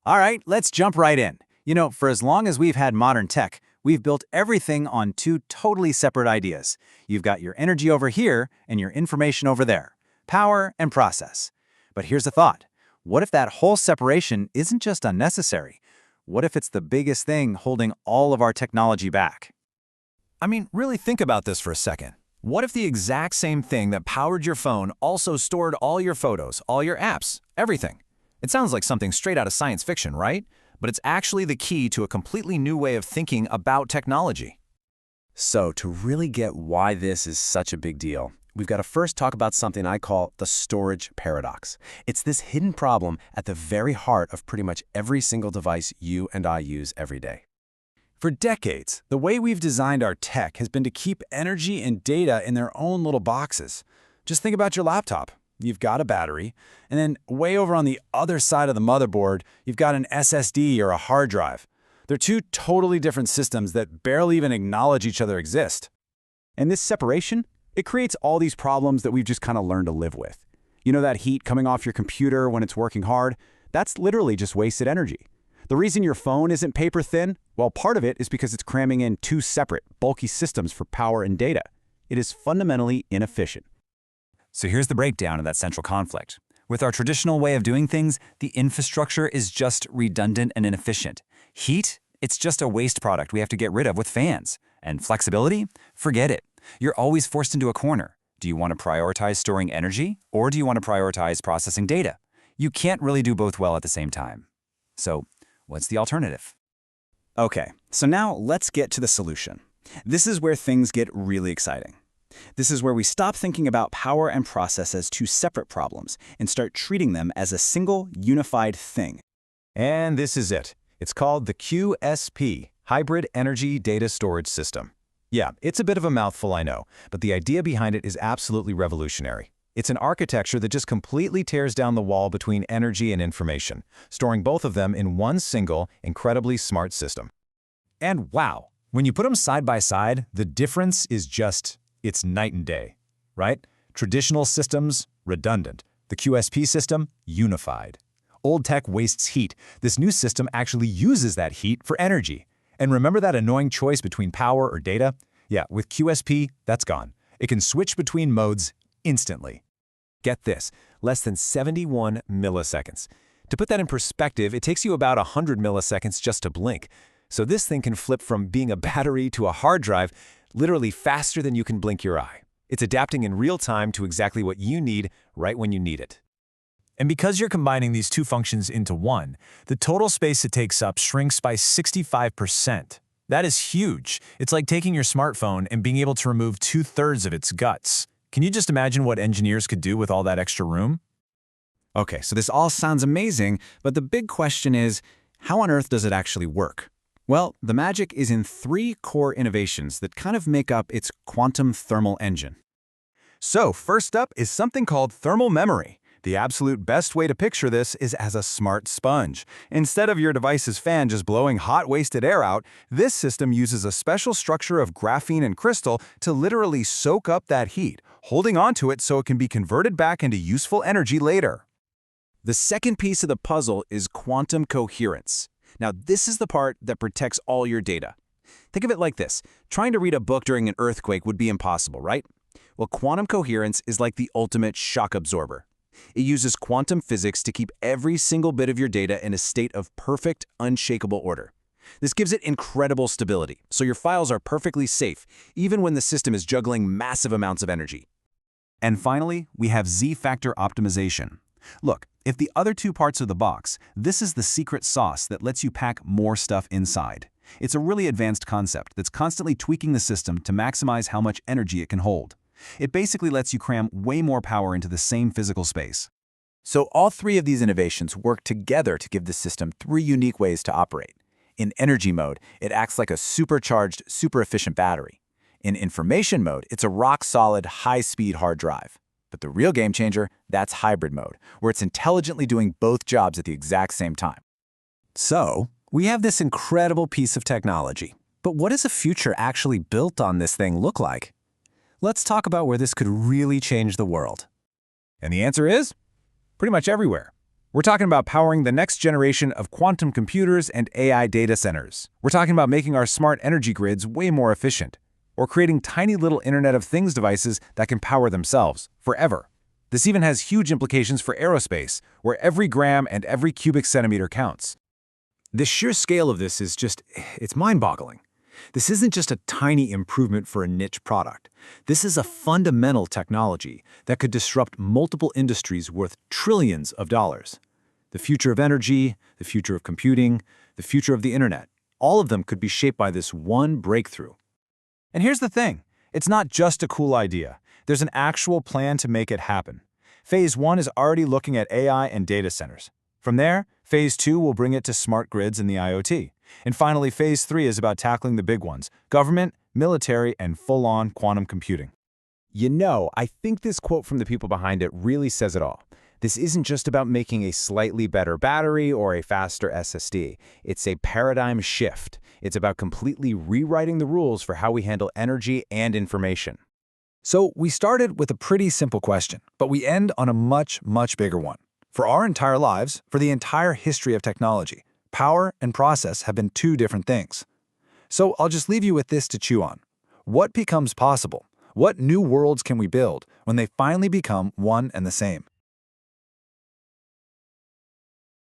All right, let's jump right in. For as long as we've had modern tech, we've built everything on two totally separate ideas. You've got your energy over here and your information over there. Power and process. But here's the thought. What if that whole separation isn't just unnecessary? What if it's the biggest thing holding all of our technology back? I mean, really think about this for a second. What if the exact same thing that powered your phone also stored all your photos, all your apps, everything? It sounds like something straight out of science fiction, right? But it's actually the key to a completely new way of thinking about technology. So to really get why this is such a big deal, we've got to first talk about something I call the storage paradox. It's this hidden problem at the very heart of pretty much every single device you and I use every day. For decades, the way we've designed our tech has been to keep energy and data in their own little boxes. Just think about your laptop. You've got a battery, and then way over on the other side of the motherboard, you've got an SSD or a hard drive. They're two totally different systems that barely even acknowledge each other exist. And this separation, it creates all these problems that we've just kind of learned to live with. You know that heat coming off your computer when it's working hard? That's literally just wasted energy. The reason your phone isn't paper thin, well, part of it is because it's cramming in two separate, bulky systems for power and data. It is fundamentally inefficient. So here's the breakdown of that central conflict. With our traditional way of doing things, the infrastructure is just redundant and inefficient. Heat, it's just a waste product we have to get rid of with fans. And flexibility? Forget it. You're always forced into a corner. Do you want to prioritize storing energy, or do you want to prioritize processing data? You can't really do both well at the same time. So, what's the alternative? Okay, so now let's get to the solution. This is where things get really exciting. This is where we stop thinking about power and process as two separate problems and start treating them as a single, unified thing. And this is it. It's called the QSP, Hybrid Energy Data Storage System. Yeah, it's a bit of a mouthful, I know, but the idea behind it is absolutely revolutionary. It's an architecture that just completely tears down the wall between energy and information, storing both of them in one single, incredibly smart system. And wow, when you put them side by side, the difference is it's night and day, right? Traditional systems, redundant. The QSP system, unified. Old tech wastes heat. This new system actually uses that heat for energy. And remember that annoying choice between power or data? Yeah, with QSP, that's gone. It can switch between modes instantly. Get this, less than 71 milliseconds. To put that in perspective, it takes you about 100 milliseconds just to blink. So this thing can flip from being a battery to a hard drive literally faster than you can blink your eye. It's adapting in real time to exactly what you need right when you need it. And because you're combining these two functions into one, the total space it takes up shrinks by 65%. That is huge. It's like taking your smartphone and being able to remove 2/3 of its guts. Can you just imagine what engineers could do with all that extra room? Okay, so this all sounds amazing, but the big question is, how on earth does it actually work? Well, the magic is in three core innovations that kind of make up its quantum thermal engine. So first up is something called thermal memory. The absolute best way to picture this is as a smart sponge. Instead of your device's fan just blowing hot, wasted air out, this system uses a special structure of graphene and crystal to literally soak up that heat, holding onto it so it can be converted back into useful energy later. The second piece of the puzzle is quantum coherence. Now, this is the part that protects all your data. Think of it like this. Trying to read a book during an earthquake would be impossible, right? Well, quantum coherence is like the ultimate shock absorber. It uses quantum physics to keep every single bit of your data in a state of perfect, unshakable order. This gives it incredible stability, so your files are perfectly safe, even when the system is juggling massive amounts of energy. And finally, we have Z-factor optimization. Look, if the other two parts are the box, this is the secret sauce that lets you pack more stuff inside. It's a really advanced concept that's constantly tweaking the system to maximize how much energy it can hold. It basically lets you cram way more power into the same physical space. So all three of these innovations work together to give the system three unique ways to operate. In energy mode, it acts like a supercharged, super efficient battery. In information mode, it's a rock-solid, high-speed hard drive. But the real game changer, that's hybrid mode, where it's intelligently doing both jobs at the exact same time. So, we have this incredible piece of technology. But what does a future actually built on this thing look like? Let's talk about where this could really change the world. And the answer is pretty much everywhere. We're talking about powering the next generation of quantum computers and AI data centers. We're talking about making our smart energy grids way more efficient, or creating tiny little Internet of Things devices that can power themselves forever. This even has huge implications for aerospace, where every gram and every cubic centimeter counts. The sheer scale of this is it's mind-boggling. This isn't just a tiny improvement for a niche product. This is a fundamental technology that could disrupt multiple industries worth trillions of dollars. The future of energy, the future of computing, the future of the internet, all of them could be shaped by this one breakthrough. And here's the thing, it's not just a cool idea. There's an actual plan to make it happen. Phase 1 is already looking at AI and data centers. From there, Phase 2 will bring it to smart grids and the IoT. And finally, Phase 3 is about tackling the big ones: government, military, and full-on quantum computing. You know, I think this quote from the people behind it really says it all. This isn't just about making a slightly better battery or a faster SSD. It's a paradigm shift. It's about completely rewriting the rules for how we handle energy and information. So we started with a pretty simple question, but we end on a much, much bigger one. For our entire lives, for the entire history of technology, power and process have been two different things. So I'll just leave you with this to chew on. What becomes possible? What new worlds can we build when they finally become one and the same?